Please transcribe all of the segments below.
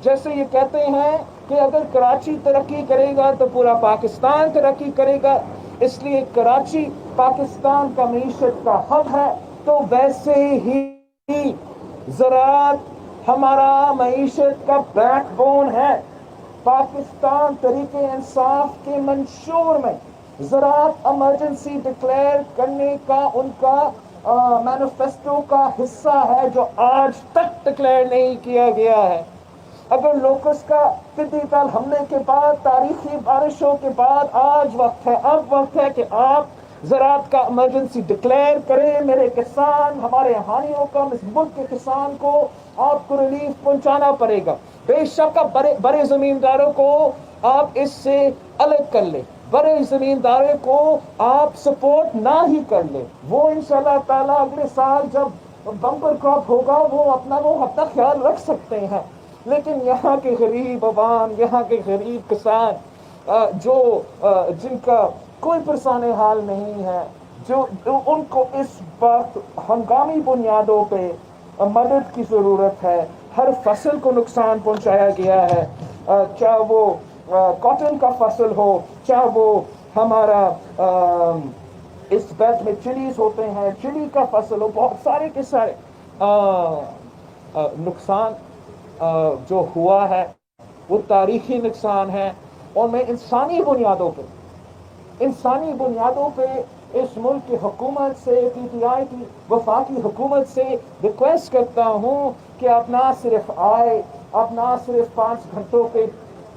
جیسے یہ کہتے ہیں کہ اگر کراچی ترقی کرے گا تو پورا پاکستان ترقی کرے گا، اس لیے کراچی پاکستان کا معیشت کا ہب ہے، تو ویسے ہی زراعت ہمارا معیشت کا بیک بون ہے۔ پاکستان تحریک انصاف کے منشور میں زراعت ایمرجنسی ڈکلیئر کرنے کا ان کا مینیفیسٹو کا حصہ ہے، جو آج تک ڈکلیئر نہیں کیا گیا ہے۔ اگر لوکس کا فدی تال حملے کے بعد، تاریخی بارشوں کے بعد آج وقت ہے، اب وقت ہے کہ آپ زراعت کا ایمرجنسی ڈکلیئر کریں۔ میرے کسان، ہمارے ہانیوں کا، اس ملک کے کسان کو آپ کو ریلیف پہنچانا پڑے گا۔ بے شک بڑے زمینداروں کو آپ اس سے الگ کر لیں، بڑے زمینداروں کو آپ سپورٹ نہ ہی کر لیں، وہ انشاءاللہ تعالیٰ اگلے سال جب بمپر کراپ ہوگا وہ اپنا خیال رکھ سکتے ہیں۔ لیکن یہاں کے غریب عوام، یہاں کے غریب کسان جن کا کوئی پرسان حال نہیں ہے، جو ان کو اس وقت ہنگامی بنیادوں پہ مدد کی ضرورت ہے۔ ہر فصل کو نقصان پہنچایا گیا ہے، چاہے وہ کاٹن کا فصل ہو، چاہے وہ ہمارا اس بیلٹ میں چلیز ہوتے ہیں، چلی کا فصل ہو، بہت سارے کے سارے نقصان جو ہوا ہے وہ تاریخی نقصان ہے۔ اور میں انسانی بنیادوں پہ اس ملک کی حکومت سے، پی ٹی آئی کی وفاقی حکومت سے ریکویسٹ کرتا ہوں کہ آپ نہ صرف آئے، آپ نہ صرف 5 گھنٹوں کے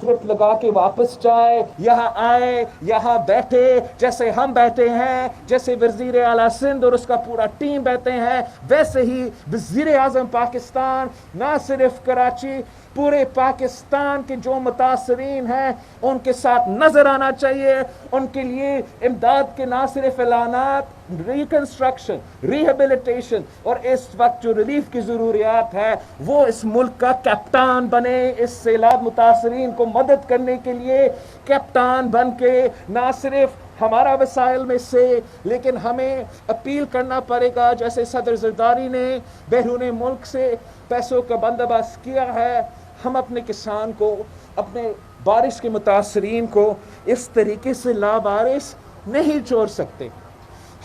ٹرپ لگا کے واپس جائے، یہاں آئے، یہاں بیٹھے جیسے ہم بیٹھے ہیں، جیسے وزیر اعلیٰ سندھ اور اس کا پورا ٹیم بیٹھے ہیں، ویسے ہی وزیر اعظم پاکستان نہ صرف کراچی، پورے پاکستان کے جو متاثرین ہیں ان کے ساتھ نظر آنا چاہیے۔ ان کے لیے امداد کے نہ صرف اعلانات، ریکنسٹرکشن، ریہیبلیٹیشن اور اس وقت جو ریلیف کی ضروریات ہے، وہ اس ملک کا کیپٹن بنے۔ اس سیلاب متاثرین کو مدد کرنے کے لیے کیپٹن بن کے نہ صرف ہمارا وسائل میں سے، لیکن ہمیں اپیل کرنا پڑے گا، جیسے صدر زرداری نے بیرون ملک سے پیسوں کا بندوبست کیا ہے، ہم اپنے کسان کو، اپنے بارش کے متاثرین کو اس طریقے سے لابارش نہیں چھوڑ سکتے۔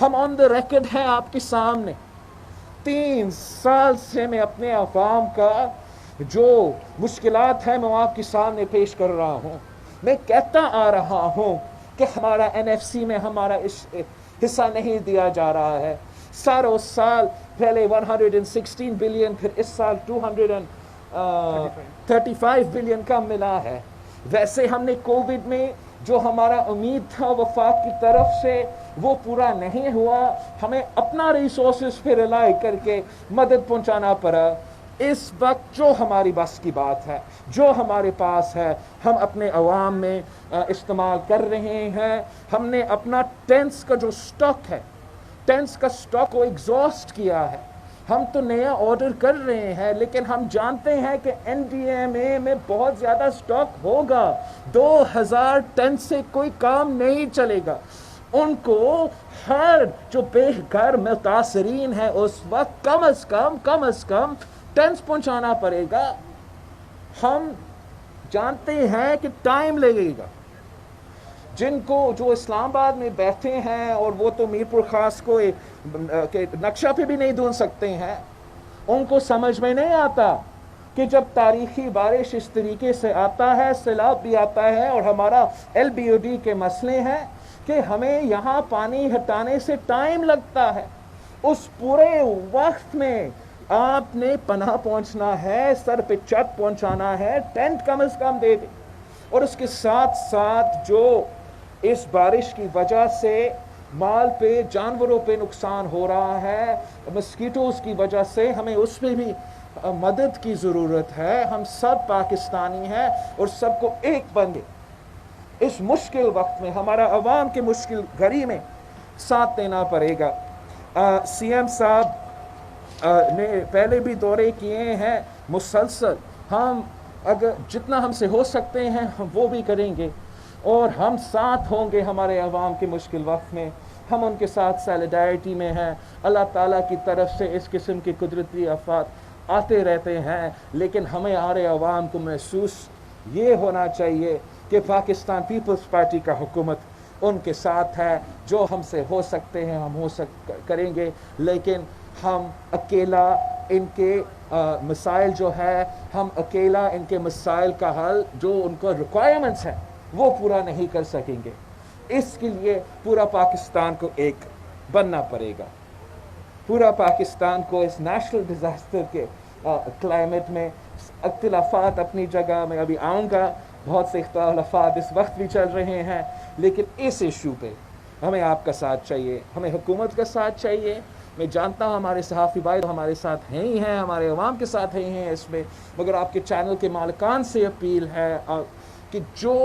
ہم آن دا ریکارڈ ہیں آپ کے سامنے، 3 سال سے میں اپنے عوام کا جو مشکلات ہیں میں آپ کے سامنے پیش کر رہا ہوں۔ میں کہتا آ رہا ہوں کہ ہمارا NFC میں ہمارا حصہ نہیں دیا جا رہا ہے۔ سالوں سال پہلے 116 بلین، پھر اس سال 235 بلین کا ملا ہے۔ ویسے ہم نے کووڈ میں جو ہمارا امید تھا وفاق کی طرف سے وہ پورا نہیں ہوا، ہمیں اپنا ریسورسز پہ ریلائی کر کے مدد پہنچانا پڑا۔ اس وقت جو ہماری بس کی بات ہے، جو ہمارے پاس ہے، ہم اپنے عوام میں استعمال کر رہے ہیں۔ ہم نے اپنا ٹینٹس کا جو سٹاک ہے، ٹینٹس کا سٹاک کو ایگزاسٹ کیا ہے۔ ہم تو نیا آرڈر کر رہے ہیں، لیکن ہم جانتے ہیں کہ NDMA میں بہت زیادہ سٹاک ہوگا۔ 2000 ٹن سے کوئی کام نہیں چلے گا۔ ان کو ہر جو بے گھر متاثرین ہے اس وقت کم از کم ٹینس پہنچانا پڑے گا۔ ہم جانتے ہیں کہ ٹائم لگے گا۔ جن کو جو اسلام آباد میں بیٹھے ہیں اور وہ تو میر پور خاص کو کہ نقشہ پہ بھی نہیں ڈھونڈ سکتے ہیں، ان کو سمجھ میں نہیں آتا کہ جب تاریخی بارش اس طریقے سے آتا ہے، سیلاب بھی آتا ہے اور ہمارا LBOD کے مسئلے ہیں کہ ہمیں یہاں پانی ہٹانے سے ٹائم لگتا ہے۔ اس پورے وقت میں آپ نے پناہ پہنچنا ہے، سر پہ چھت پہنچانا ہے، ٹینٹ کم از کم دے دیں۔ اور اس کے ساتھ ساتھ جو اس بارش کی وجہ سے مال پہ، جانوروں پہ نقصان ہو رہا ہے، مسکیٹوز کی وجہ سے، ہمیں اس پہ بھی مدد کی ضرورت ہے۔ ہم سب پاکستانی ہیں اور سب کو ایک بن کے اس مشکل وقت میں، ہمارا عوام کے مشکل گھڑی میں ساتھ دینا پڑے گا۔ CM صاحب نے پہلے بھی دورے کیے ہیں مسلسل، ہم اگر جتنا ہم سے ہو سکتے ہیں ہم وہ بھی کریں گے، اور ہم ساتھ ہوں گے ہمارے عوام کے مشکل وقت میں۔ ہم ان کے ساتھ سیلیڈائرٹی میں ہیں۔ اللہ تعالیٰ کی طرف سے اس قسم کی قدرتی آفات آتے رہتے ہیں، لیکن ہمیں آرے عوام کو محسوس یہ ہونا چاہیے کہ پاکستان پیپلز پارٹی کا حکومت ان کے ساتھ ہے، جو ہم سے ہو سکتے ہیں ہم کریں گے، لیکن ہم اکیلا ان کے مسائل جو ہے، ہم اکیلا ان کے مسائل کا حل جو ان کو ریکوائرمنٹس ہیں وہ پورا نہیں کر سکیں گے۔ اس کے لیے پورا پاکستان کو ایک بننا پڑے گا، پورا پاکستان کو اس نیشنل ڈیزاسٹر کے کلائمیٹ میں اختلافات اپنی جگہ میں ابھی آؤں گا، بہت سے اختلافات اس وقت بھی چل رہے ہیں، لیکن اس ایشو پہ ہمیں آپ کا ساتھ چاہیے، ہمیں حکومت کا ساتھ چاہیے۔ میں جانتا ہوں ہمارے صحافی بھائی ہمارے ساتھ ہیں ہی ہیں، ہمارے عوام کے ساتھ ہیں اس میں، مگر آپ کے چینل کے مالکان سے اپیل ہے کہ جو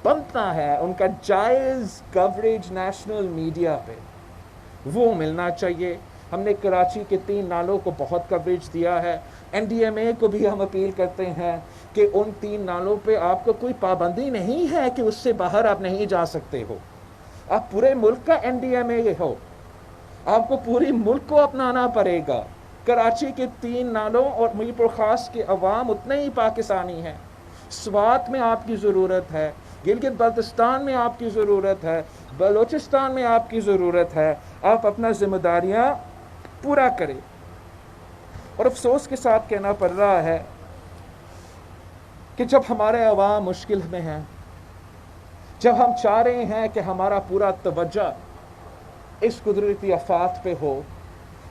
بنتا ہے ان کا جائز کوریج نیشنل میڈیا پہ وہ ملنا چاہیے۔ ہم نے کراچی کے 3 نالوں کو بہت کوریج دیا ہے، این ڈی ایم اے کو بھی ہم اپیل کرتے ہیں کہ ان 3 نالوں پہ آپ کو کوئی پابندی نہیں ہے کہ اس سے باہر آپ نہیں جا سکتے ہو، آپ پورے ملک کا این ڈی ایم اے ہو، آپ کو پوری ملک کو اپنانا پڑے گا۔ کراچی کے 3 نالوں اور میر پور خاص کے عوام اتنے ہی پاکستانی ہیں، سوات میں آپ کی ضرورت ہے، گلگت بلتستان میں آپ کی ضرورت ہے، بلوچستان میں آپ کی ضرورت ہے، آپ اپنا ذمہ داریاں پورا کریں۔ اور افسوس کے ساتھ کہنا پڑ رہا ہے کہ جب ہمارے عوام مشکل میں ہیں، جب ہم چاہ رہے ہیں کہ ہمارا پورا توجہ اس قدرتی آفات پہ ہو،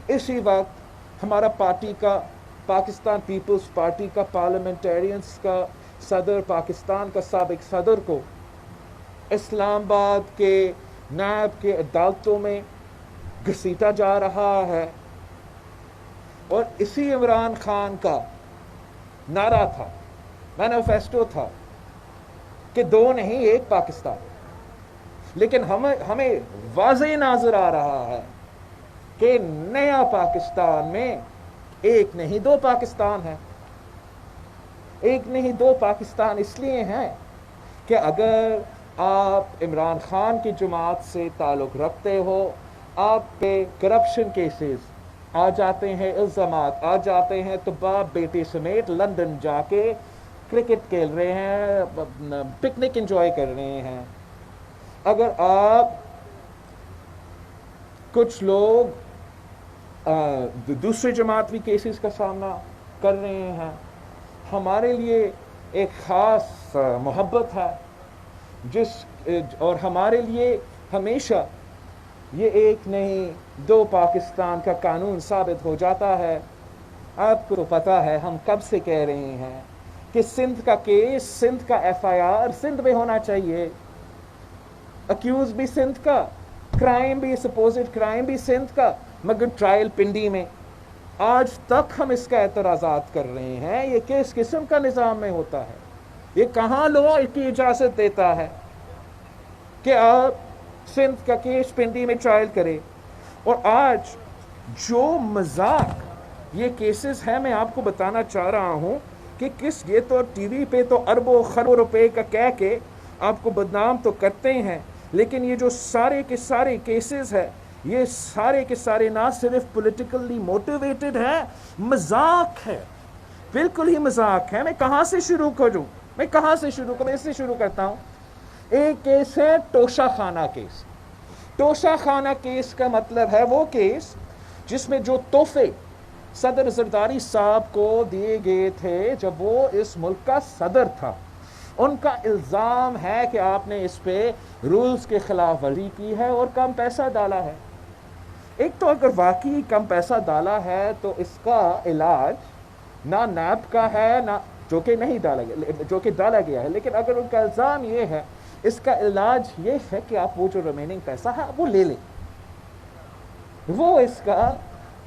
اسی وقت ہمارا پارٹی کا، پاکستان پیپلز پارٹی کا پارلیمنٹیرینز کا صدر، پاکستان کا سابق صدر کو اسلام آباد کے نیب کے عدالتوں میں گھسیٹا جا رہا ہے۔ اور اسی عمران خان کا نعرہ تھا، مینیفیسٹو تھا کہ 2 نہیں 1 پاکستان، لیکن ہمیں واضح نظر آ رہا ہے کہ نیا پاکستان میں 1 نہیں 2 پاکستان ہے۔ 1 نہیں 2 پاکستان اس لیے ہیں کہ اگر آپ عمران خان کی جماعت سے تعلق رکھتے ہو، آپ پہ کرپشن کیسز آ جاتے ہیں، الزامات آ جاتے ہیں، تو باپ بیٹے سمیت لندن جا کے کرکٹ کھیل رہے ہیں، پکنک انجوائے کر رہے ہیں۔ اگر آپ کچھ لوگ دوسرے جماعتی کیسز کا سامنا کر رہے ہیں، ہمارے لیے ایک خاص محبت ہے اور ہمارے لیے ہمیشہ یہ 1 نہیں 2 پاکستان کا قانون ثابت ہو جاتا ہے۔ آپ کو پتہ ہے ہم کب سے کہہ رہے ہیں کہ سندھ کا کیس، سندھ کا ایف آئی آر سندھ میں ہونا چاہیے، اکیوز بھی سندھ کا، کرائم بھی، سپوزڈ کرائم بھی سندھ کا، مگر ٹرائل پنڈی میں۔ آج تک ہم اس کا اعتراضات کر رہے ہیں، یہ کس قسم کا نظام میں ہوتا ہے؟ یہ کہاں لا کی اجازت دیتا ہے کہ آپ سندھ کا کیس پنڈی میں ٹرائل کرے؟ اور آج جو مذاق یہ کیسز ہیں، میں آپ کو بتانا چاہ رہا ہوں کہ یہ تو ٹی وی پہ تو اربوں خربوں روپے کا کہہ کے آپ کو بدنام تو کرتے ہیں، لیکن یہ جو سارے کے سارے کیسز ہیں، یہ سارے کے سارے نہ صرف پولیٹیکلی موٹیویٹڈ ہے، مذاق ہے، بالکل ہی مذاق ہے۔ میں کہاں سے شروع کروں؟ میں اس سے شروع کرتا ہوں۔ ایک کیس ہے توشہ خانہ کیس۔ توشہ خانہ کیس کا مطلب ہے وہ کیس جس میں جو تحفے صدر زرداری صاحب کو دیے گئے تھے جب وہ اس ملک کا صدر تھا، ان کا الزام ہے کہ آپ نے اس پہ رولز کے خلاف ورزی کی ہے اور کم پیسہ ڈالا ہے۔ ایک تو اگر واقعی کم پیسہ ڈالا ہے تو اس کا علاج نہ نیب کا ہے، نہ جو کہ نہیں ڈالا گیا، جو کہ ڈالا گیا ہے، لیکن اگر ان کا الزام یہ ہے، اس کا علاج یہ ہے کہ آپ وہ جو ریمیننگ پیسہ ہے وہ لے لیں، وہ اس کا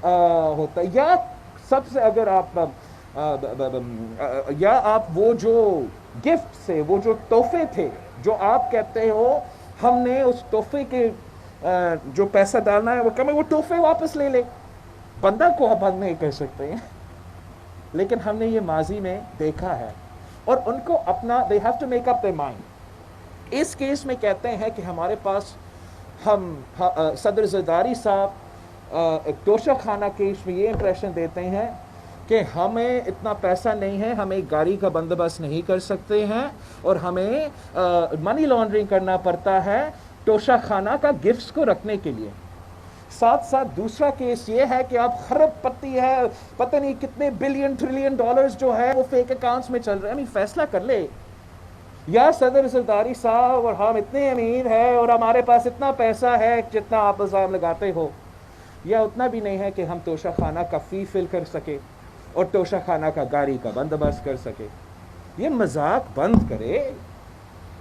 ہوتا ہے۔ یا سب سے اگر آپ یا آپ وہ جو گفٹ سے، وہ جو تحفے تھے جو آپ کہتے ہو ہم نے اس تحفے کے جو پیسہ ڈالنا ہے وہ کم ہے، وہ تحفے واپس لے لیں۔ بندہ کو آپ بند نہیں کر سکتے ہیں، لیکن ہم نے یہ ماضی میں دیکھا ہے، اور ان کو اپنا they have to make up their mind۔ اس کیس میں کہتے ہیں کہ ہمارے پاس ہم صدر زرداری صاحب توشہ خانہ کیس میں یہ امپریشن دیتے ہیں کہ ہمیں اتنا پیسہ نہیں ہے، ہم ایک گاڑی کا بندوبست نہیں کر سکتے ہیں اور ہمیں منی لانڈرنگ کرنا پڑتا ہے توشہ خانہ کا گفٹس کو رکھنے کے لیے۔ ساتھ ساتھ دوسرا کیس یہ ہے کہ آپ خرب پتی ہے، پتہ نہیں کتنے بلین ٹریلین ڈالرز جو ہے وہ فیک اکاؤنٹس میں چل رہے ہیں۔ فیصلہ کر لے، یا صدر زرداری صاحب اور ہم اتنے امیر ہیں اور ہمارے پاس اتنا پیسہ ہے جتنا آپ الزام لگاتے ہو، یا اتنا بھی نہیں ہے کہ ہم توشہ خانہ کا فی فل کر سکے اور توشہ خانہ کا گاڑی کا بندوبست کر سکے۔ یہ مذاق بند کرے،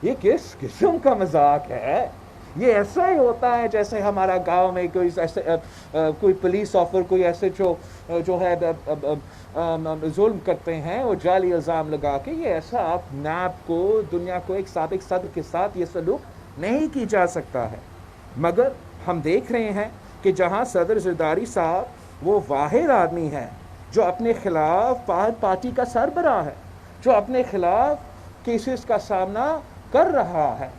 یہ کس قسم کا مذاق ہے؟ یہ ایسا ہی ہوتا ہے جیسے ہمارا گاؤں میں کوئی ایسے کوئی پولیس آفر کوئی ایسے جو ہے ظلم کرتے ہیں وہ جعلی الزام لگا کے، یہ ایسا آپ نیب کو، دنیا کو، ایک سابق صدر کے ساتھ یہ سلوک نہیں کی جا سکتا ہے۔ مگر ہم دیکھ رہے ہیں کہ جہاں صدر زرداری صاحب وہ واحد آدمی ہے جو اپنے خلاف پارٹی کا سربراہ ہے، جو اپنے خلاف کیسز کا سامنا کر رہا ہے،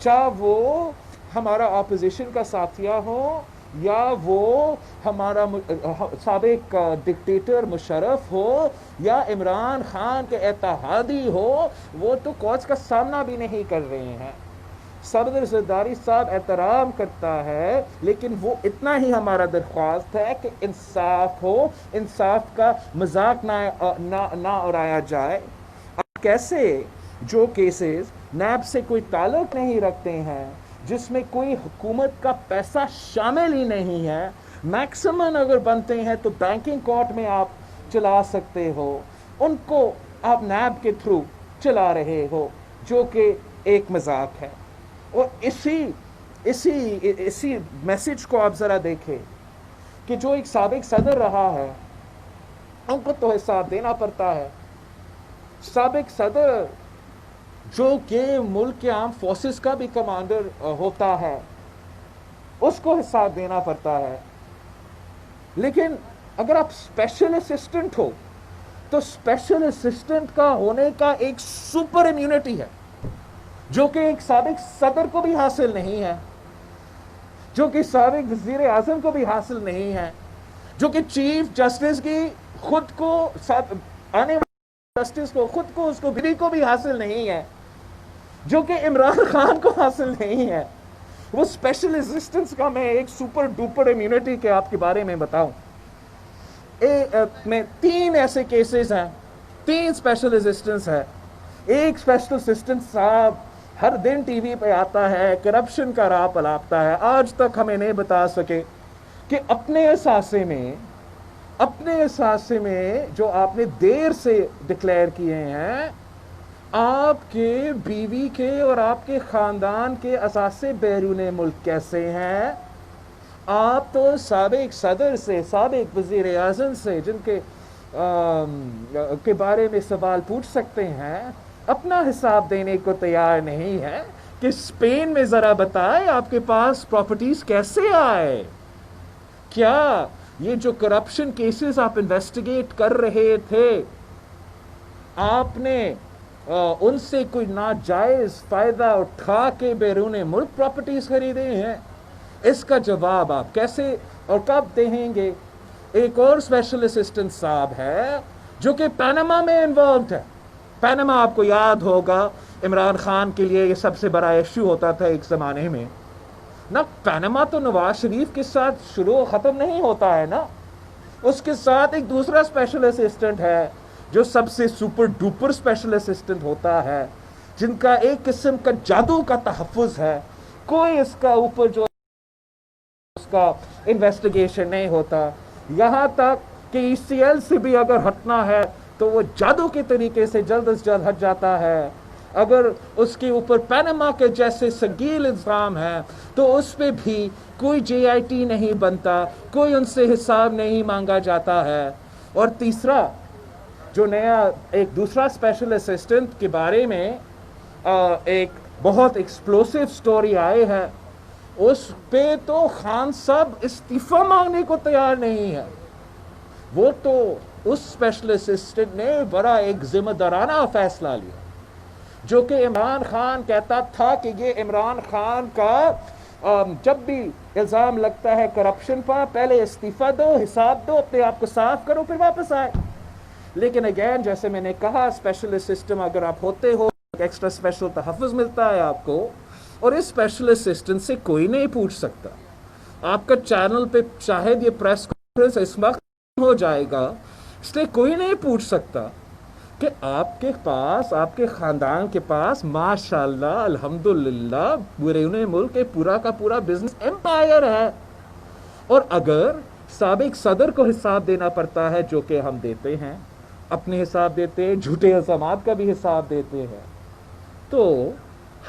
چاہے وہ ہمارا اپوزیشن کا ساتھیہ ہو یا وہ ہمارا سابق ڈکٹیٹر مشرف ہو یا عمران خان کے اتحادی ہو، وہ تو کوز کا سامنا بھی نہیں کر رہے ہیں۔ صدر زرداری صاحب احترام کرتا ہے، لیکن وہ اتنا ہی ہمارا درخواست ہے کہ انصاف ہو، انصاف کا مذاق نہ اڑایا جائے۔ اب کیسے جو کیسز نیب سے کوئی تعلق نہیں رکھتے ہیں، جس میں کوئی حکومت کا پیسہ شامل ہی نہیں ہے، میکسیمم اگر بنتے ہیں تو بینکنگ کورٹ میں آپ چلا سکتے ہو، ان کو آپ نیب کے تھرو چلا رہے ہو، جو کہ ایک مذاق ہے۔ اور اسی میسج کو آپ ذرا دیکھیں کہ جو ایک سابق صدر رہا ہے ان کو تو حساب دینا پڑتا ہے۔ سابق صدر جو کہ ملک کے عام فورسز کا بھی کمانڈر ہوتا ہے، اس کو حساب دینا پڑتا ہے۔ لیکن اگر آپ اسپیشل اسسٹنٹ ہو تو اسپیشل اسسٹنٹ کا ہونے کا ایک سپر امیونٹی ہے جو کہ ایک سابق صدر کو بھی حاصل نہیں ہے، جو کہ سابق وزیر اعظم کو بھی حاصل نہیں ہے، جو کہ چیف جسٹس کی خود کو آنے والے جسٹس کو خود کو اس کو بیوی کو بھی حاصل نہیں ہے، جو کہ عمران خان کو حاصل نہیں ہے۔ وہ اسپیشل اسسٹنٹس کا میں ایک سپر ڈوپر امیونٹی کے آپ کے بارے میں بتاؤں، میں 3 ایسے کیسز ہیں، 3 اسپیشل اسسٹنٹس ہیں۔ ایک اسپیشل اسسٹنٹ صاحب ہر دن ٹی وی پہ آتا ہے، کرپشن کا راہ الاپتا ہے، آج تک ہمیں نہیں بتا سکے کہ اپنے اثاثے میں جو آپ نے دیر سے ڈکلیئر کیے ہیں، آپ کے بیوی کے اور آپ کے خاندان کے اثاثے بیرون ملک کیسے ہیں؟ آپ تو سابق صدر سے، سابق وزیر اعظم سے، جن کے بارے میں سوال پوچھ سکتے ہیں، اپنا حساب دینے کو تیار نہیں ہے کہ اسپین میں ذرا بتائے آپ کے پاس پراپرٹیز کیسے آئے؟ کیا یہ جو کرپشن کیسز آپ انویسٹیگیٹ کر رہے تھے، آپ نے ان سے کوئی ناجائز فائدہ اٹھا کے بیرون ملک پراپرٹیز خریدے ہیں؟ اس کا جواب آپ کیسے اور کب دیں گے؟ ایک اور اسپیشل اسسٹنٹ صاحب ہے جو کہ پیناما میں انوالوڈ ہے۔ پیناما آپ کو یاد ہوگا، عمران خان کے لیے یہ سب سے بڑا ایشو ہوتا تھا ایک زمانے میں نا۔ پیناما تو نواز شریف کے ساتھ شروع و ختم نہیں ہوتا ہے نا، اس کے ساتھ ایک دوسرا اسپیشل اسسٹنٹ ہے جو سب سے سپر ڈوپر اسپیشل اسسٹنٹ ہوتا ہے، جن کا ایک قسم کا جادو کا تحفظ ہے، کوئی اس کا اوپر جو اس کا انویسٹیگیشن نہیں ہوتا، یہاں تک کہ ای سی ایل سے بھی اگر ہٹنا ہے تو وہ جادو کے طریقے سے جلد از جلد ہٹ جاتا ہے۔ اگر اس کے اوپر پیناما کے جیسے سنگین الزام ہے تو اس پہ بھی کوئی جے آئی ٹی نہیں بنتا، کوئی ان سے حساب نہیں مانگا جاتا ہے۔ اور تیسرا جو نیا ایک دوسرا اسپیشل اسسٹنٹ کے بارے میں ایک بہت ایکسپلوسیو سٹوری آئے ہے، اس پہ تو خان صاحب استعفیٰ مانگنے کو تیار نہیں ہے۔ وہ تو اس اسپیشل اسسٹنٹ نے بڑا ایک ذمہ دارانہ فیصلہ لیا، جو کہ عمران خان کہتا تھا کہ یہ عمران خان کا جب بھی الزام لگتا ہے کرپشن پر، پہلے استعفیٰ دو، حساب دو، اپنے آپ کو صاف کرو، پھر واپس آئے۔ لیکن اگین جیسے میں نے کہا اسپیشلسٹ سسٹم اگر آپ ہوتے ہو ایکسٹرا اسپیشل تحفظ ملتا ہے آپ کو، اور اس اسپیشل اسسٹنٹ سے کوئی نہیں پوچھ سکتا. آپ کا چینل پہ شاید یہ پریس کانفرنس اس وقت ہو جائے گا، اس لیے کوئی نہیں پوچھ سکتا کہ آپ کے پاس، آپ کے خاندان کے پاس ماشاءاللہ الحمدللہ بیرون ملک ایک پورا کا پورا بزنس امپائر ہے. اور اگر سابق صدر کو حساب دینا پڑتا ہے، جو کہ ہم دیتے ہیں، اپنے حساب دیتے ہیں، جھوٹے الزامات کا بھی حساب دیتے ہیں، تو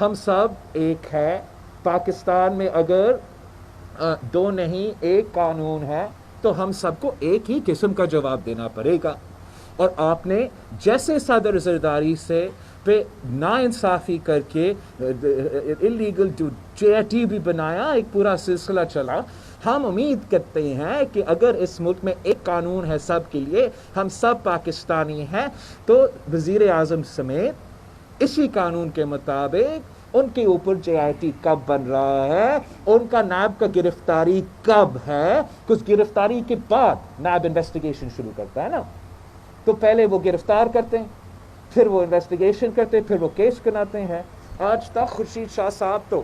ہم سب ایک ہے. پاکستان میں اگر دو نہیں ایک قانون ہے تو ہم سب کو ایک ہی قسم کا جواب دینا پڑے گا. اور آپ نے جیسے صدر زرداری سے پہ نا انصافی کر کے اللیگل جے آئی ٹی بھی بنایا، ایک پورا سلسلہ چلا. ہم امید کرتے ہیں کہ اگر اس ملک میں ایک قانون ہے سب کے لیے، ہم سب پاکستانی ہیں، تو وزیر اعظم سمیت اسی قانون کے مطابق ان کے اوپر جے آئی ٹی کب بن رہا ہے، ان کا نیب کا گرفتاری کب ہے. کچھ گرفتاری کے بعد نیب انویسٹیگیشن شروع کرتا ہے نا، تو پہلے وہ گرفتار کرتے ہیں، پھر وہ انویسٹیگیشن کرتے ہیں، پھر وہ کیس بناتے ہیں. آج تک خورشید شاہ صاحب تو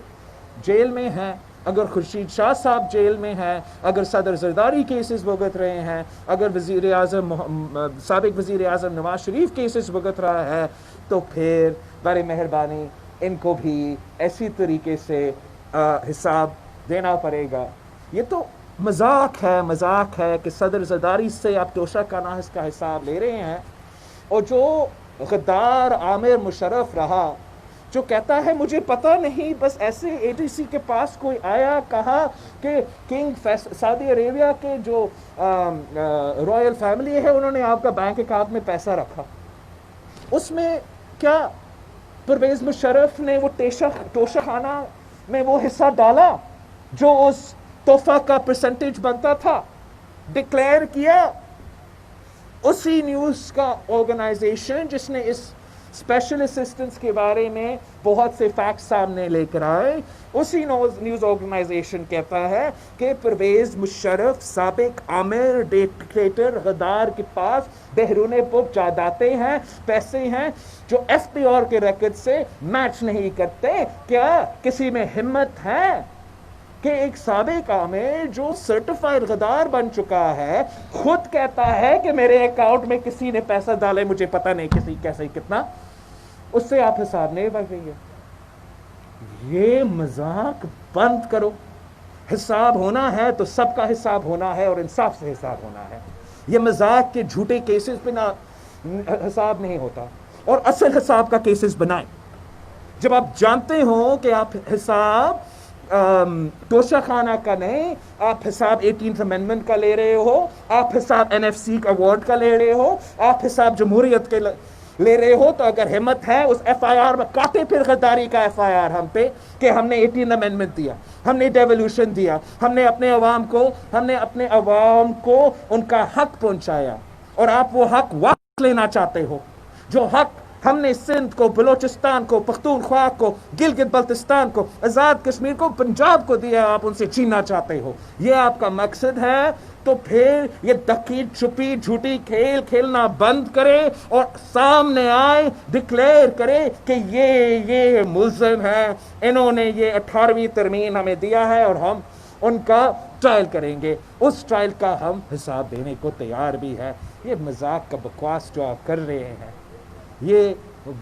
جیل میں ہیں. اگر خورشید شاہ صاحب جیل میں ہیں، اگر صدر زرداری کیسز بھگت رہے ہیں، اگر وزیر اعظم سابق وزیر اعظم نواز شریف کیسز بھگت رہا ہے، تو پھر بڑی مہربانی ان کو بھی ایسی طریقے سے حساب دینا پڑے گا. یہ تو مذاق ہے کہ صدر زرداری سے آپ توشہ کناس کا حساب لے رہے ہیں. اور جو غدار عامر مشرف رہا، جو کہتا ہے مجھے پتہ نہیں، بس ایسے اے ڈی سی کے پاس کوئی آیا، کہا کہ کنگ سعودی عربیہ کے جو رائل فیملی ہے انہوں نے آپ کا بینک اکاؤنٹ میں پیسہ رکھا. اس میں کیا پرویز مشرف نے وہ توشہ خانہ میں وہ حصہ ڈالا جو اس تحفہ کا پرسنٹیج بنتا تھا، ڈکلیئر کیا؟ اسی نیوز کا آرگنائزیشن جس نے اس اسپیشل اسسٹنس کے بارے میں بہت سے فیکٹس سامنے لے کر آئے، اسی نیوز آرگنائزیشن کہتا ہے کہ پرویز مشرف سابق عامر ڈکٹیٹر غدار کے پاس بیرون ملک جائیدادیں ہیں، پیسے ہیں جو ایف پی آر کے ریکارڈ سے میچ نہیں کرتے. کیا کسی میں ہمت ہے کہ ایک سابق عامر جو سرٹیفائڈ غدار بن چکا ہے خود کہتا ہے کہ میرے اکاؤنٹ میں کسی نے پیسہ ڈالے، مجھے پتہ نہیں کسی کیسے کتنا، اس سے آپ حساب نہیں بن رہی ہے؟ یہ مذاق بند کرو. حساب ہونا ہے تو سب کا حساب ہونا ہے اور انصاف سے حساب ہونا ہے. یہ مذاق کے جھوٹے کیسز پہ نہ حساب نہیں ہوتا. اور اصل حساب کا کیسز بنائیں جب آپ جانتے ہو کہ آپ حساب توشہ خانہ کا نہیں، آپ حساب 18th امینڈمنٹ کا لے رہے ہو، آپ حساب این ایف سی ایوارڈ کا لے رہے ہو، آپ حساب جمہوریت کے لے رہے ہو، تو اگر ہمت ہے اس ایف آئی آر میں کاٹے پھر غداری کا ایف آئی آر ہم پہ کہ ہم نے 18 امینڈمنٹ دیا، ہم نے ڈیولیوشن دیا، ہم نے اپنے عوام کو ان کا حق پہنچایا. اور آپ وہ حق واپس لینا چاہتے ہو، جو حق ہم نے سندھ کو، بلوچستان کو، پختونخوا کو، گلگت بلتستان کو، آزاد کشمیر کو، پنجاب کو دیا، آپ ان سے چھیننا چاہتے ہو. یہ آپ کا مقصد ہے. تو پھر یہ دکی چھپی جھوٹی کھیل کھیلنا بند کرے اور سامنے آئے، ڈکلیئر کرے کہ یہ ملزم ہیں، انہوں نے یہ 18ویں ترمیم ہمیں دیا ہے اور ہم ان کا ٹرائل کریں گے. اس ٹرائل کا ہم حساب دینے کو تیار بھی ہے. یہ مذاق کا بکواس جو آپ کر رہے ہیں یہ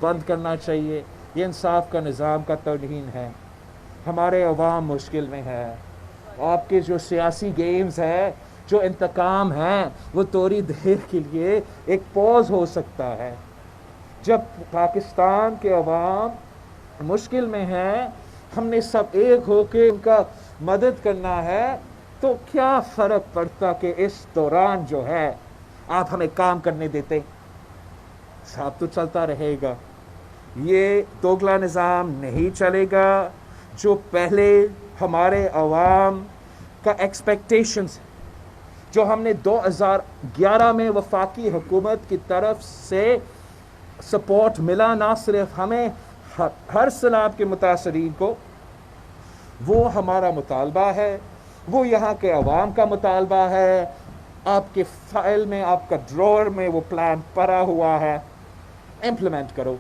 بند کرنا چاہیے. یہ انصاف کا نظام کا توہین ہے. ہمارے عوام مشکل میں ہے. آپ کے جو سیاسی گیمز ہیں، جو انتقام ہیں، وہ تھوڑی دیر کے لیے ایک پوز ہو سکتا ہے. جب پاکستان کے عوام مشکل میں ہیں، ہم نے سب ایک ہو کے ان کا مدد کرنا ہے، تو کیا فرق پڑتا کہ اس دوران جو ہے آپ ہمیں کام کرنے دیتے؟ صاحب تو چلتا رہے گا. یہ دوگلا نظام نہیں چلے گا. جو پہلے ہمارے عوام کا ایکسپیکٹیشنز جو ہم نے 2011 میں وفاقی حکومت کی طرف سے سپورٹ ملا، نہ صرف ہمیں، ہر سیلاب کے متاثرین کو، وہ ہمارا مطالبہ ہے، وہ یہاں کے عوام کا مطالبہ ہے. آپ کے فائل میں، آپ کا ڈرور میں وہ پلان پڑا ہوا ہے، امپلیمنٹ کرو.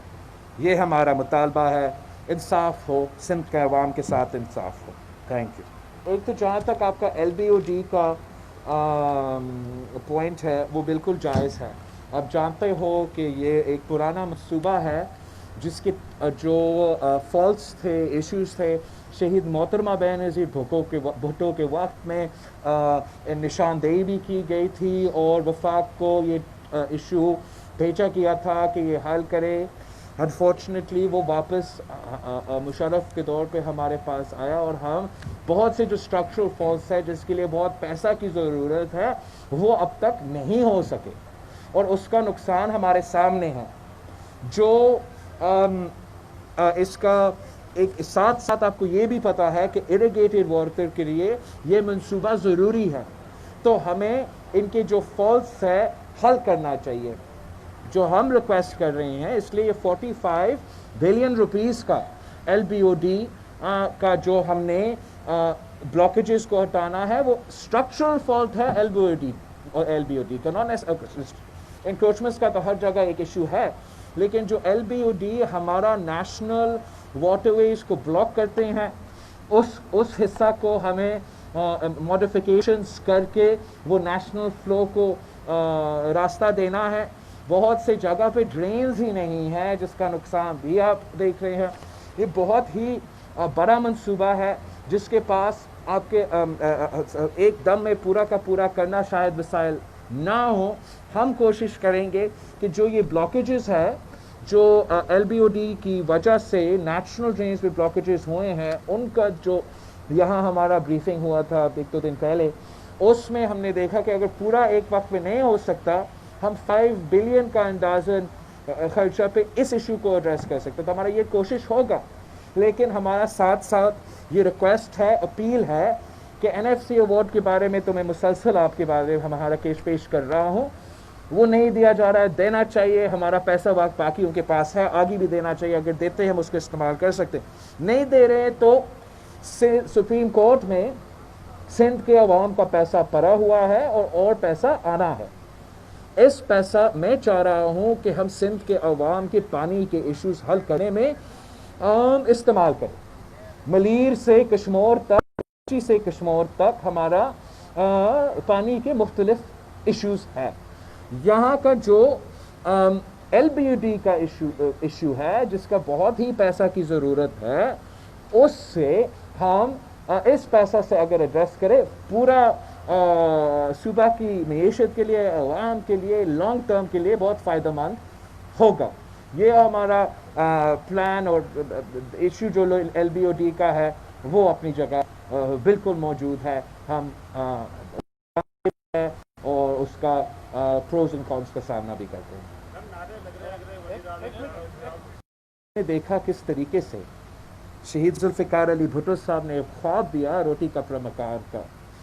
یہ ہمارا مطالبہ ہے. انصاف ہو، سندھ کے عوام کے ساتھ انصاف ہو. Thank you. ایک تو جہاں تک آپ کا ایل بی او ڈی کا پوائنٹ ہے وہ بالکل جائز ہے. آپ جانتے ہو کہ یہ ایک پرانا منصوبہ ہے جس کے جو فالس تھے، ایشوز تھے، شہید محترمہ بے نظیر بھٹو کے وقت میں نشاندہی بھی کی گئی تھی اور وفاق کو یہ ایشو بھیجا گیا تھا کہ یہ حل کرے. انفارچونیٹلی وہ واپس مشرف کے دور پہ ہمارے پاس آیا اور ہم بہت سے جو اسٹرکچرل فالس ہے جس کے لیے بہت پیسہ کی ضرورت ہے وہ اب تک نہیں ہو سکے اور اس کا نقصان ہمارے سامنے ہے. جو اس کا ایک ساتھ ساتھ آپ کو یہ بھی پتا ہے کہ اریگیٹڈ وارفیئر کے لیے یہ منصوبہ ضروری ہے. تو ہمیں ان کے جو فالس ہے حل کرنا چاہیے جو ہم ریکویسٹ کر رہے ہیں. اس لیے یہ 45 بلین روپیز کا ایل بی او ڈی کا جو ہم نے بلاکیجز کو ہٹانا ہے وہ اسٹرکچرل فالٹ ہے ایل بی او ڈی کا. نان انکروچمنٹس کا تو ہر جگہ ایک ایشو ہے لیکن جو ایل بی او ڈی ہمارا نیشنل واٹر ویز کو بلاک کرتے ہیں اس حصہ کو ہمیں ماڈیفیکیشنز کر کے وہ نیشنل فلو کو راستہ دینا ہے. بہت سے جگہ پہ ڈرینز ہی نہیں ہے جس کا نقصان بھی آپ دیکھ رہے ہیں. یہ بہت ہی بڑا منصوبہ ہے جس کے پاس آپ کے ایک دم میں پورا کا پورا کرنا شاید وسائل نہ ہو. ہم کوشش کریں گے کہ جو یہ بلاکیجز ہے جو ایل بی او ڈی کی وجہ سے نیشنل ڈرینز پہ بلاکیجز ہوئے ہیں ان کا جو یہاں ہمارا بریفنگ ہوا تھا ایک دو دن پہلے اس میں ہم نے دیکھا کہ اگر پورا ایک وقت میں نہیں ہو سکتا ہم 5 بلین کا اندازاً خرچہ پہ اس ایشو کو ایڈریس کر سکتے. تو ہمارا یہ کوشش ہوگا لیکن ہمارا ساتھ ساتھ یہ ریکویسٹ ہے، اپیل ہے کہ این ایف سی ایوارڈ کے بارے میں تو میں مسلسل آپ کے بارے میں ہمارا کیس پیش کر رہا ہوں. وہ نہیں دیا جا رہا ہے، دینا چاہیے. ہمارا پیسہ باقی ان کے پاس ہے، آگے بھی دینا چاہیے. اگر دیتے ہیں ہم اس کو استعمال کر سکتے ہیں، نہیں دے رہے ہیں تو سپریم کورٹ میں سندھ کے عوام کا پیسہ پڑا ہوا ہے اور پیسہ آنا ہے. اس پیسہ میں چاہ رہا ہوں کہ ہم سندھ کے عوام کے پانی کے ایشوز حل کرنے میں استعمال کریں. ملیر سے کشمور تک، سے کشمور تک ہمارا پانی کے مختلف ایشوز ہیں. یہاں کا جو ایل بی او ڈی کا ایشو ہے جس کا بہت ہی پیسہ کی ضرورت ہے اس سے ہم اس پیسہ سے اگر ایڈریس کرے پورا صوبہ کی معیشت کے لیے، عوام کے لیے، لانگ ٹرم کے لیے بہت فائدہ مند ہوگا. یہ ہمارا پلان اور ایشو جو ایل بی او ڈی کا ہے وہ اپنی جگہ بالکل موجود ہے. ہم اور اس کا پروز اینڈ کونس کا سامنا بھی کرتے ہیں. دیکھا کس طریقے سے شہید ذوالفقار علی بھٹو صاحب نے خواب دیا روٹی کپڑا مکان کا،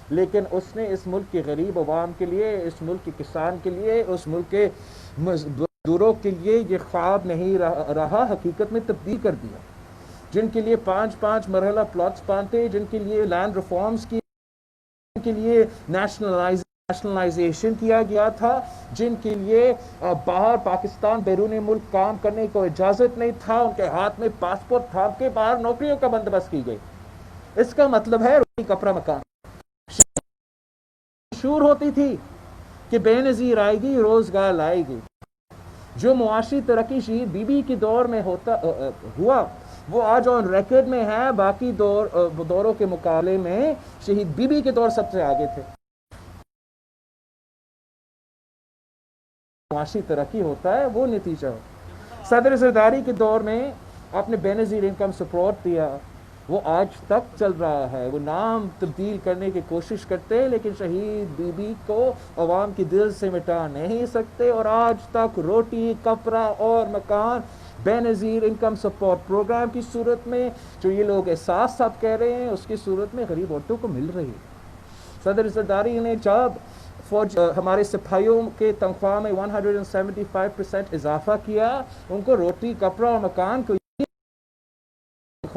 لیکن اس نے اس ملک کے غریب عوام کے لیے، اس ملک کے کسان کے لیے، اس ملک کے مزدوروں کے لیے یہ خواب نہیں رہا، حقیقت میں تبدیل کر دیا. جن کے لیے 5 مرحلہ پلاٹس بانٹے، جن کے لیے لینڈ ریفارمز کی، جن کے لیے نیشنلائزیشن کیا گیا تھا، جن کے لیے باہر پاکستان بیرون ملک کام کرنے کو اجازت نہیں تھا، ان کے ہاتھ میں پاسپورٹ تھا کہ باہر نوکریوں کا بندوبست کی گئی. اس کا مطلب ہے روٹی کپڑا مکان. مشہور ہوتی تھی کہ بے نظیر آئے گی روزگار لائے گی. جو معاشی ترقی شہید بی بی کے دور میں ہوا وہ آج آن ریکارڈ میں ہے. باقی دوروں کے مقابلے میں شہید بی بی کے دور سب سے آگے تھے. معاشی ترقی ہوتا ہے وہ نتیجہ ہو. صدر زرداری کے دور میں آپ نے بے نظیر انکم سپورٹ دیا، وہ آج تک چل رہا ہے. وہ نام تبدیل کرنے کی کوشش کرتے ہیں لیکن شہید بی بی کو عوام کی دل سے مٹا نہیں سکتے اور آج تک روٹی کپڑا اور مکان بے نظیر انکم سپورٹ پروگرام کی صورت میں جو یہ لوگ احساس سب کہہ رہے ہیں اس کی صورت میں غریب عورتوں کو مل رہی ہے. صدر زرداری نے جب ہمارے سپاہیوں کے تنخواہ میں 175% اضافہ کیا، ان کو روٹی کپڑا اور مکان کو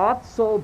800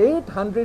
800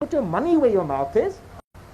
put your money where your mouth is,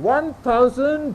1000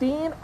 3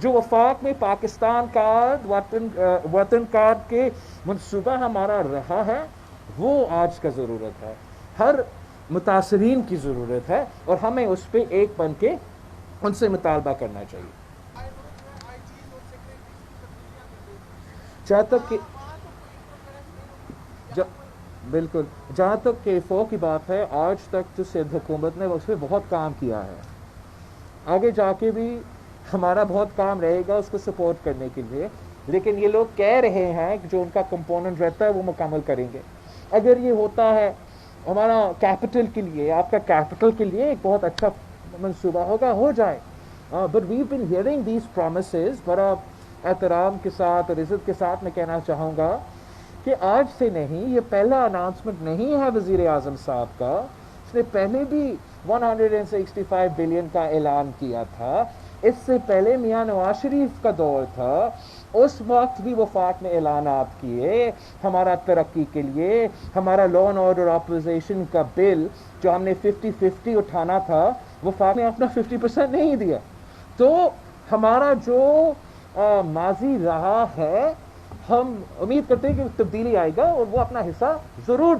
جو وفاق میں پاکستان کارڈ وطن کارڈ کے منصوبہ ہمارا رہا ہے، وہ آج کا ضرورت ہے، ہر متاثرین کی ضرورت ہے، اور ہمیں اس پہ ایک بن کے ان سے مطالبہ کرنا چاہیے۔ جہاں تک کہ بالکل جہاں تک KFO کی بات ہے، آج تک جو سندھ حکومت نے اس پہ بہت کام کیا ہے، آگے جا کے بھی ہمارا بہت کام رہے گا اس کو سپورٹ کرنے کے لیے، لیکن یہ لوگ کہہ رہے ہیں کہ جو ان کا کمپوننٹ رہتا ہے وہ مکمل کریں گے۔ اگر یہ ہوتا ہے ہمارا کیپٹل کے لیے، آپ کا کیپٹل کے لیے ایک بہت اچھا منصوبہ ہوگا، ہو جائے۔ But we been hearing these promises, بڑا احترام کے ساتھ اور عزت کے ساتھ میں کہنا چاہوں گا کہ آج سے نہیں، یہ پہلا اناؤنسمنٹ نہیں ہے وزیر اعظم صاحب کا، اس نے پہلے بھی 165 بلین کا اعلان کیا تھا۔ اس سے پہلے میاں نواز شریف کا دور تھا، اس وقت بھی وفاق نے اعلانات کیے ہمارا ترقی کے لیے۔ ہمارا لا اینڈ آرڈر اپوزیشن کا بل جو ہم نے 50-50 اٹھانا تھا، وفاق نے اپنا 50% نہیں دیا۔ تو ہمارا جو ماضی رہا ہے، ہم امید کرتے ہیں کہ تبدیلی آئے گا اور وہ اپنا حصہ ضرور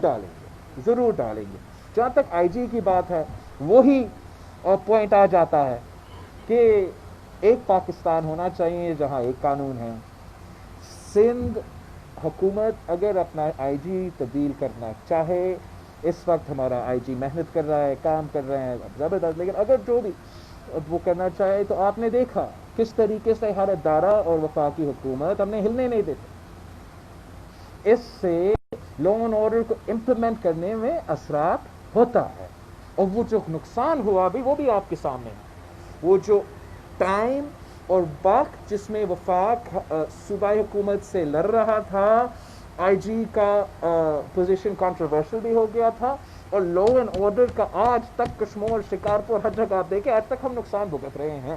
ڈالیں گے۔ جہاں تک IG کی بات ہے، وہی پوائنٹ آ جاتا ہے کہ ایک پاکستان ہونا چاہیے جہاں ایک قانون ہے۔ سندھ حکومت اگر اپنا IG تبدیل کرنا چاہے، اس وقت ہمارا IG محنت کر رہا ہے، کام کر رہے ہیں زبردست، لیکن اگر جو بھی وہ کرنا چاہے تو آپ نے دیکھا کس طریقے سے ہر ادارہ اور وفاقی حکومت ہم نے ہلنے نہیں دیتے۔ اس سے لا اینڈ آرڈر کو امپلیمنٹ کرنے میں اثرات ہوتا ہے، اور وہ جو نقصان ہوا بھی وہ بھی آپ کے سامنے ہے۔ وہ جو ٹائم اور وقت جس میں وفاق صوبائی حکومت سے لڑ رہا تھا، IG کا پوزیشن کنٹروورشل بھی ہو گیا تھا، اور لا اینڈ آرڈر کا آج تک کشمول، شکارپور، ہر جگہ آپ دیکھیں آج تک ہم نقصان بھگت رہے ہیں۔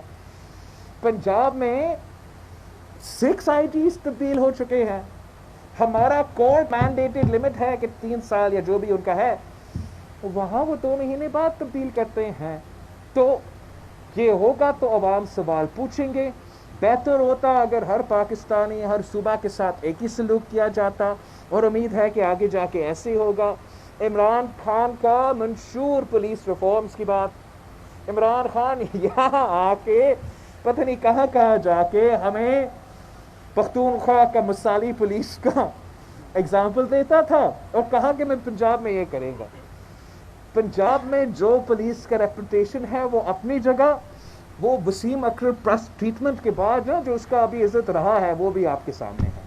پنجاب میں 6 IGs تبدیل ہو چکے ہیں۔ ہمارا کورٹ مینڈیٹڈ لمٹ ہے کہ 3 سال یا جو بھی ان کا ہے، وہاں وہ 2 مہینے بعد تبدیل کرتے ہیں۔ تو یہ ہوگا تو عوام سوال پوچھیں گے۔ بہتر ہوتا اگر ہر پاکستانی ہر صوبہ کے ساتھ ایک ہی سلوک کیا جاتا، اور امید ہے کہ آگے جا کے ایسے ہوگا۔ عمران خان کا منشور پولیس ریفارمز کی بات، عمران خان یہاں آ کے پتہ نہیں کہاں کہاں جا کے ہمیں پختونخوا کا مثالی پولیس کا اگزامپل دیتا تھا، اور کہا کہ میں پنجاب میں یہ کریں گا۔ پنجاب میں جو پولیس کا ریپوٹیشن ہے وہ اپنی جگہ، وہ وسیم اکرم پریس ٹریٹمنٹ کے بعد جو اس کا ابھی عزت رہا ہے وہ بھی آپ کے سامنے ہے۔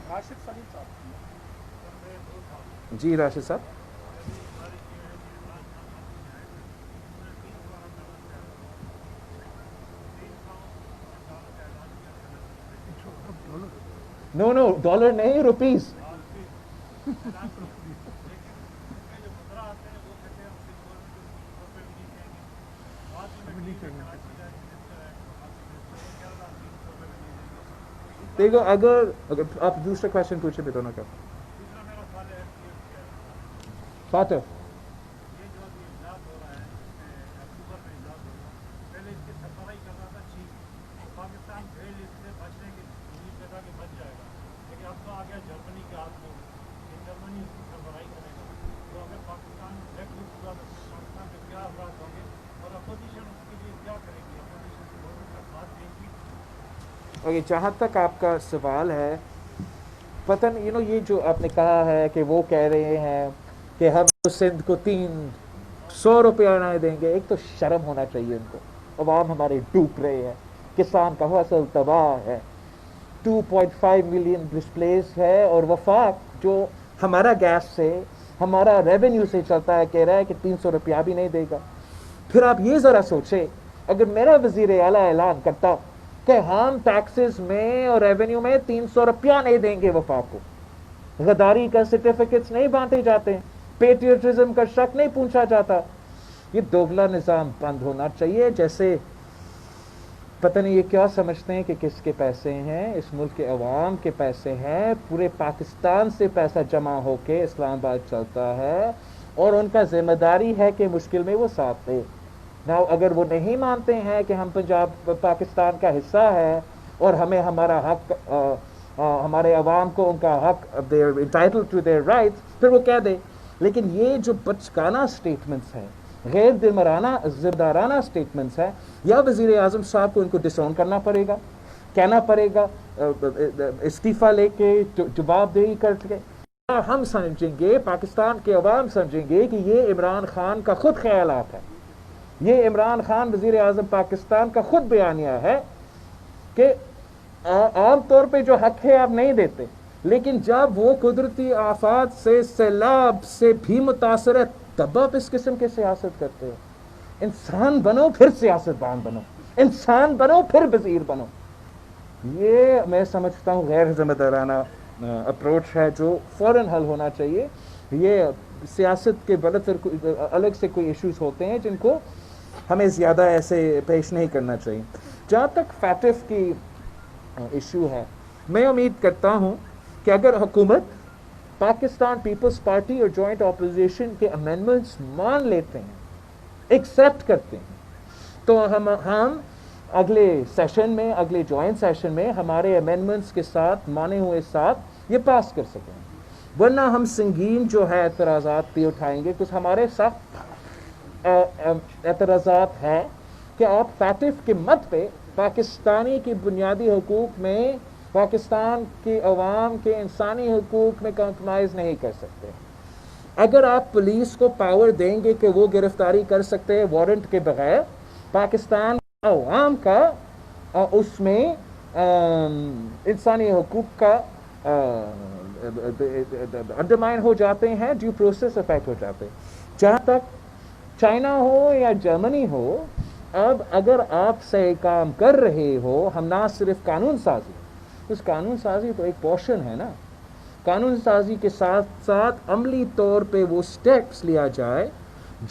راشد سلیم صاحب جی راشد صاحب، نو ڈالر نہیں، روپیز۔ دیکھو اگر آپ دوسرا کوشچن پوچھے بھی دونوں کا فاتح۔ جہاں تک آپ کا سوال ہے، پتہ نہیں یہ جو آپ نے کہا ہے کہ وہ کہہ رہے ہیں کہ ہم سندھ کو 300 روپیہ نہ دیں گے، ایک تو شرم ہونا چاہیے ان کو۔ عوام ہمارے ڈوب رہے ہیں، کسان کا فصل تباہ ہے، 2.5 ملین ڈسپلیس ہے، اور وفاق جو ہمارا گیس سے ہمارا ریونیو سے چلتا ہے کہہ رہا ہے کہ 300 روپیہ بھی نہیں دے گا۔ پھر آپ یہ ذرا سوچیں، اگر میرا وزیر اعلیٰ اعلان کرتا کہ ہم ٹیکسز میں اور ریونیو میں 300 روپیہ نہیں دیں گے وفاق کو، غداری کا سرٹیفکیٹس نہیں بانٹے جاتے، پیٹریوٹزم کا شک نہیں پوچھا جاتا، یہ دوگلا نظام بند ہونا چاہیے۔ جیسے پتہ نہیں یہ کیا سمجھتے ہیں کہ کس کے پیسے ہیں، اس ملک کے عوام کے پیسے ہیں، پورے پاکستان سے پیسہ جمع ہو کے اسلام آباد چلتا ہے، اور ان کا ذمہ داری ہے کہ مشکل میں وہ ساتھ دے۔ اگر وہ نہیں مانتے ہیں کہ ہم پنجاب پاکستان کا حصہ ہے، اور ہمیں ہمارا حق ہمارے عوام کو ان کا حق they are entitled to their rights، پھر وہ کہہ دے. لیکن یہ جو بچکانہ اسٹیٹمنٹس ہیں، غیر ذمہ دارانہ اسٹیٹمنٹس ہیں، یا وزیر اعظم صاحب کو ان کو ڈس آن کرنا پڑے گا، کہنا پڑے گا، استعفیٰ لے کے جواب دہی کر کے. ہم سمجھیں گے، پاکستان کے عوام سمجھیں گے کہ یہ عمران خان کا خود خیالات ہے، یہ عمران خان وزیر اعظم پاکستان کا خود بیانیہ ہے کہ عام طور پہ جو حق ہے آپ نہیں دیتے، لیکن جب وہ قدرتی آفات سے، سیلاب سے بھی متاثر ہے، تب آپ اس قسم کی سیاست کرتے ہو. انسان بنو پھر سیاست دان بنو، انسان بنو پھر وزیر بنو. یہ میں سمجھتا ہوں غیر ذمہ دارانہ اپروچ ہے جو فوراً حل ہونا چاہیے. یہ سیاست کے برتر الگ سے کوئی ایشوز ہوتے ہیں جن کو ہمیں زیادہ ایسے پیش نہیں کرنا چاہیے. جہاں تک فیٹف کی ایشو ہے، میں امید کرتا ہوں کہ اگر حکومت پاکستان پیپلز پارٹی اور جوائنٹ اپوزیشن کے امینڈمنٹس مان لیتے ہیں، ایکسیپٹ کرتے ہیں، تو ہم اگلے سیشن میں، اگلے جوائنٹ سیشن میں ہمارے امینڈمنٹس کے ساتھ، مانے ہوئے ساتھ، یہ پاس کر سکیں. ورنہ ہم سنگین جو ہے اعتراضات بھی اٹھائیں گے. کچھ ہمارے سخت اعتراضات ہیں کہ آپ فیٹف کے مت پہ پاکستانی کی بنیادی حقوق میں، پاکستان کے عوام کے انسانی حقوق میں کمپرومائز نہیں کر سکتے. اگر آپ پولیس کو پاور دیں گے کہ وہ گرفتاری کر سکتے ہیں وارنٹ کے بغیر، پاکستان عوام کا اس میں انسانی حقوق کا انڈرمائن ہو جاتے ہیں، ڈیو پروسیس افیکٹ ہو جاتے ہیں. جہاں تک چائنا ہو یا جرمنی ہو، اب اگر آپ سے کام کر رہے ہو، ہم نہ صرف قانون سازی، اس قانون سازی تو ایک پورشن ہے نا، قانون سازی کے ساتھ ساتھ عملی طور پہ وہ سٹیپس لیا جائے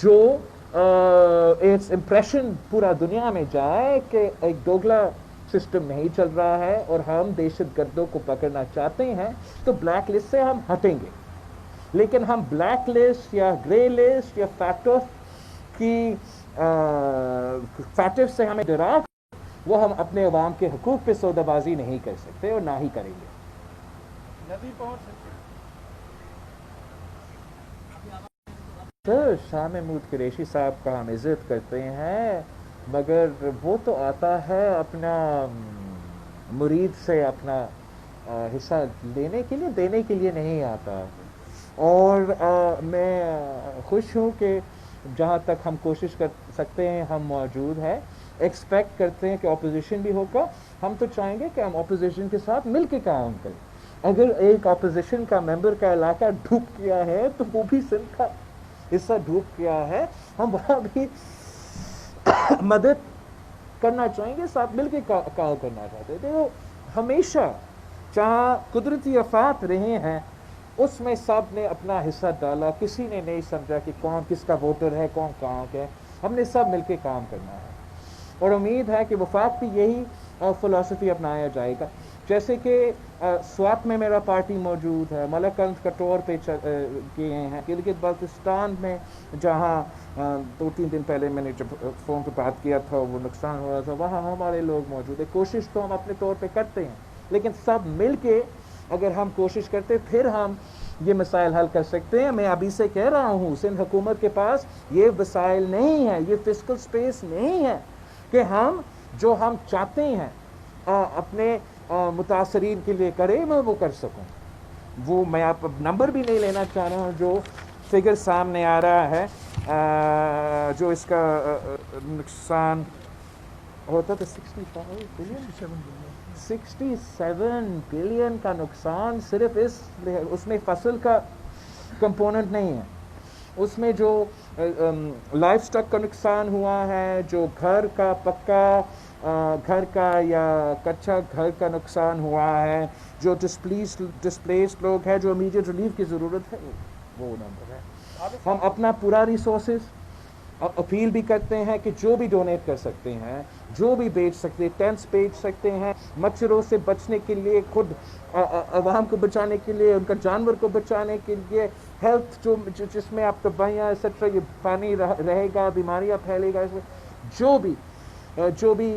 جو ایک امپریشن پورا دنیا میں جائے کہ ایک دوگلا سسٹم نہیں چل رہا ہے اور ہم دہشت گردوں کو پکڑنا چاہتے ہیں. تو بلیک لسٹ سے ہم ہٹیں گے، لیکن ہم بلیک لسٹ یا گرے لسٹ یا فیٹف سے ہمیں ڈرا، وہ ہم اپنے عوام کے حقوق پہ سودہ بازی نہیں کر سکتے اور نہ ہی کریں گے. سر شاہ محمود قریشی صاحب کا ہم عزت کرتے ہیں، مگر وہ تو آتا ہے اپنا مرید سے اپنا حصہ لینے کے لیے، دینے کے لیے نہیں آتا. اور میں خوش ہوں کہ جہاں تک ہم کوشش کر سکتے ہیں ہم موجود ہیں. ایکسپیکٹ کرتے ہیں کہ اپوزیشن بھی ہوگا. ہم تو چاہیں گے کہ ہم اپوزیشن کے ساتھ مل کے کام کریں. اگر ایک اپوزیشن کا ممبر کا علاقہ ڈوب گیا ہے تو وہ بھی سندھ کا حصہ ڈوب گیا ہے، ہم وہاں بھی مدد کرنا چاہیں گے، ساتھ مل کے کام کرنا چاہتے تھے. تو ہمیشہ جہاں قدرتی آفات رہے ہیں اس میں سب نے اپنا حصہ ڈالا، کسی نے نہیں سمجھا کہ کون کس کا ووٹر ہے، کون کہاں کا ہے. ہم نے سب مل کے کام کرنا ہے اور امید ہے کہ وفاق بھی یہی فلسفی اپنایا جائے گا. جیسے کہ سوات میں میرا پارٹی موجود ہے، ملکنڈ کٹور پہ کیے ہیں، گلگت بلتستان میں جہاں 2-3 دن پہلے میں نے جب فون پہ بات کیا تھا وہ نقصان ہو رہا تھا، وہاں ہمارے لوگ موجود ہیں. کوشش تو ہم اپنے طور پہ کرتے ہیں، لیکن سب مل کے اگر ہم کوشش کرتے پھر ہم یہ مسائل حل کر سکتے ہیں. میں ابھی سے کہہ رہا ہوں سندھ حکومت کے پاس یہ وسائل نہیں ہے، یہ فسکل سپیس نہیں ہے کہ ہم جو ہم چاہتے ہیں اپنے متاثرین کے لیے کریں میں وہ کر سکوں. وہ میں آپ نمبر بھی نہیں لینا چاہ رہا ہوں، جو فگر سامنے آ رہا ہے جو اس کا نقصان ہوتا تو 67 بلین کا نقصان صرف اس میں فصل کا کمپوننٹ نہیں ہے، اس میں جو لائف سٹاک کا نقصان ہوا ہے، جو گھر کا پکا گھر کا یا کچا گھر کا نقصان ہوا ہے، جو ڈسپلیسڈ لوگ ہیں جو امیڈیٹ ریلیف کی ضرورت ہے، وہ نمبر ہے. ہم اپنا پورا ریسورسز اپیل بھی کرتے ہیں کہ جو بھی ڈونیٹ کر سکتے ہیں، جو بھی بیچ سکتے ہیں، ٹینٹس بیچ سکتے ہیں، مچھروں سے بچنے کے لیے، خود عوام کو بچانے کے لیے، ان کا جانور کو بچانے کے لیے، ہیلتھ جس میں آپ دوائیاں ایسٹرا یہ پانی رہے گا، بیماریاں پھیلے گا، جو بھی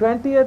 20